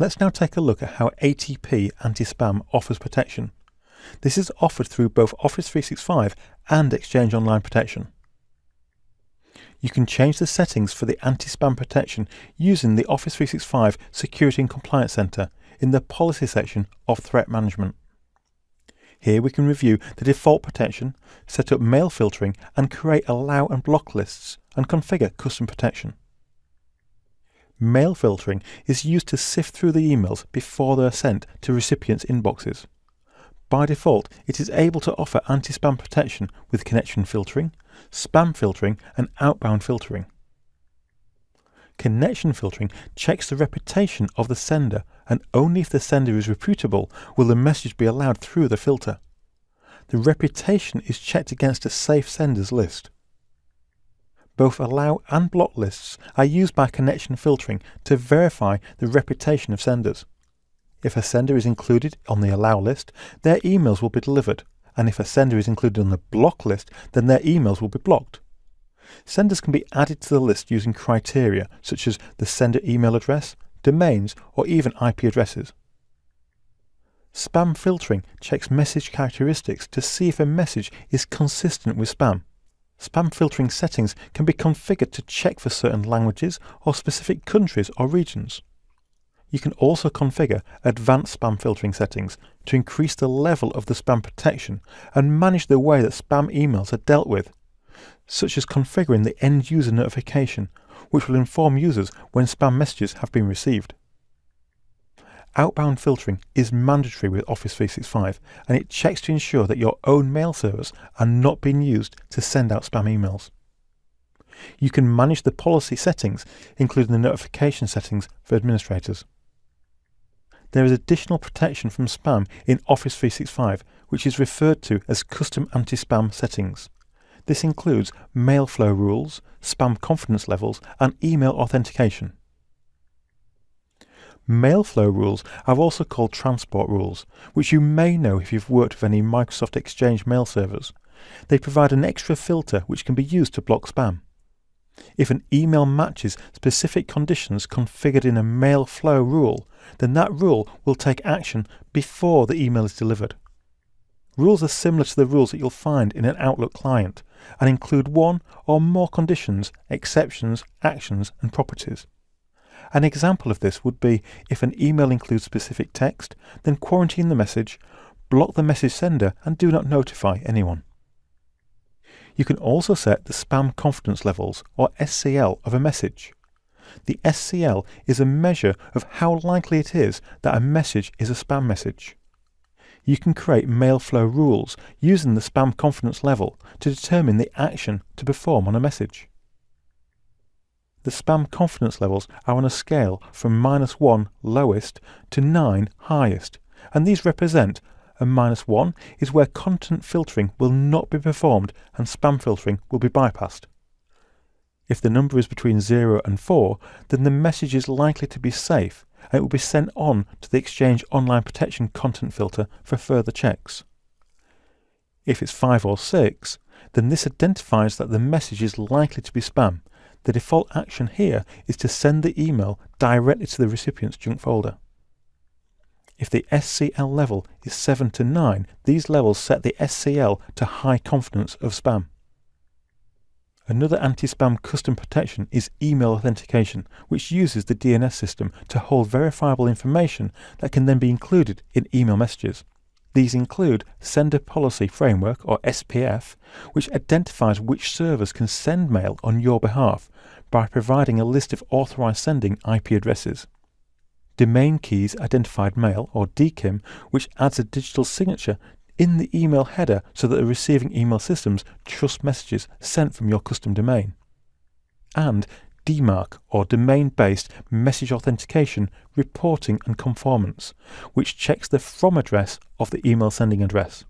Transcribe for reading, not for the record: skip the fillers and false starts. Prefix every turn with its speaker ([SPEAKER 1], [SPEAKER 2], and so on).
[SPEAKER 1] Let's now take a look at how ATP Anti-Spam offers protection. This is offered through both Office 365 and Exchange Online Protection. You can change the settings for the anti-spam protection using the Office 365 Security and Compliance Center in the Policy section of Threat Management. Here we can review the default protection, set up mail filtering and create allow and block lists and configure custom protection. Mail filtering is used to sift through the emails before they are sent to recipients' inboxes. By default, it is able to offer anti-spam protection with connection filtering, spam filtering and outbound filtering. Connection filtering checks the reputation of the sender, and only if the sender is reputable will the message be allowed through the filter. The reputation is checked against a safe senders list. Both allow and block lists are used by connection filtering to verify the reputation of senders. If a sender is included on the allow list, their emails will be delivered, and if a sender is included on the block list, then their emails will be blocked. Senders can be added to the list using criteria such as the sender email address, domains, or even IP addresses. Spam filtering checks message characteristics to see if a message is consistent with spam. Spam filtering settings can be configured to check for certain languages or specific countries or regions. You can also configure advanced spam filtering settings to increase the level of the spam protection and manage the way that spam emails are dealt with, such as configuring the end user notification, which will inform users when spam messages have been received. Outbound filtering is mandatory with Office 365, and it checks to ensure that your own mail servers are not being used to send out spam emails. You can manage the policy settings, including the notification settings for administrators. There is additional protection from spam in Office 365, which is referred to as custom anti-spam settings. This includes mail flow rules, spam confidence levels, and email authentication. Mail flow rules are also called transport rules, which you may know if you've worked with any Microsoft Exchange mail servers. They provide an extra filter which can be used to block spam. If an email matches specific conditions configured in a mail flow rule, then that rule will take action before the email is delivered. Rules are similar to the rules that you'll find in an Outlook client and include one or more conditions, exceptions, actions, and properties. An example of this would be if an email includes specific text, then quarantine the message, block the message sender, and do not notify anyone. You can also set the spam confidence levels, or SCL, of a message. The SCL is a measure of how likely it is that a message is a spam message. You can create mail flow rules using the spam confidence level to determine the action to perform on a message. The spam confidence levels are on a scale from -1 lowest to 9 highest, and these represent a -1 is where content filtering will not be performed and spam filtering will be bypassed. If the number is between 0 and 4, then the message is likely to be safe and it will be sent on to the Exchange Online Protection content filter for further checks. If it's 5 or 6, then this identifies that the message is likely to be spam. The default action here is to send the email directly to the recipient's junk folder. If the SCL level is 7 to 9, these levels set the SCL to high confidence of spam. Another anti-spam custom protection is email authentication, which uses the DNS system to hold verifiable information that can then be included in email messages. These include Sender Policy Framework, or SPF, which identifies which servers can send mail on your behalf by providing a list of authorized sending IP addresses. Domain Keys Identified Mail, or DKIM, which adds a digital signature in the email header so that the receiving email systems trust messages sent from your custom domain. And DMARC, or Domain-Based Message Authentication, Reporting and Conformance, which checks the from address of the email sending address.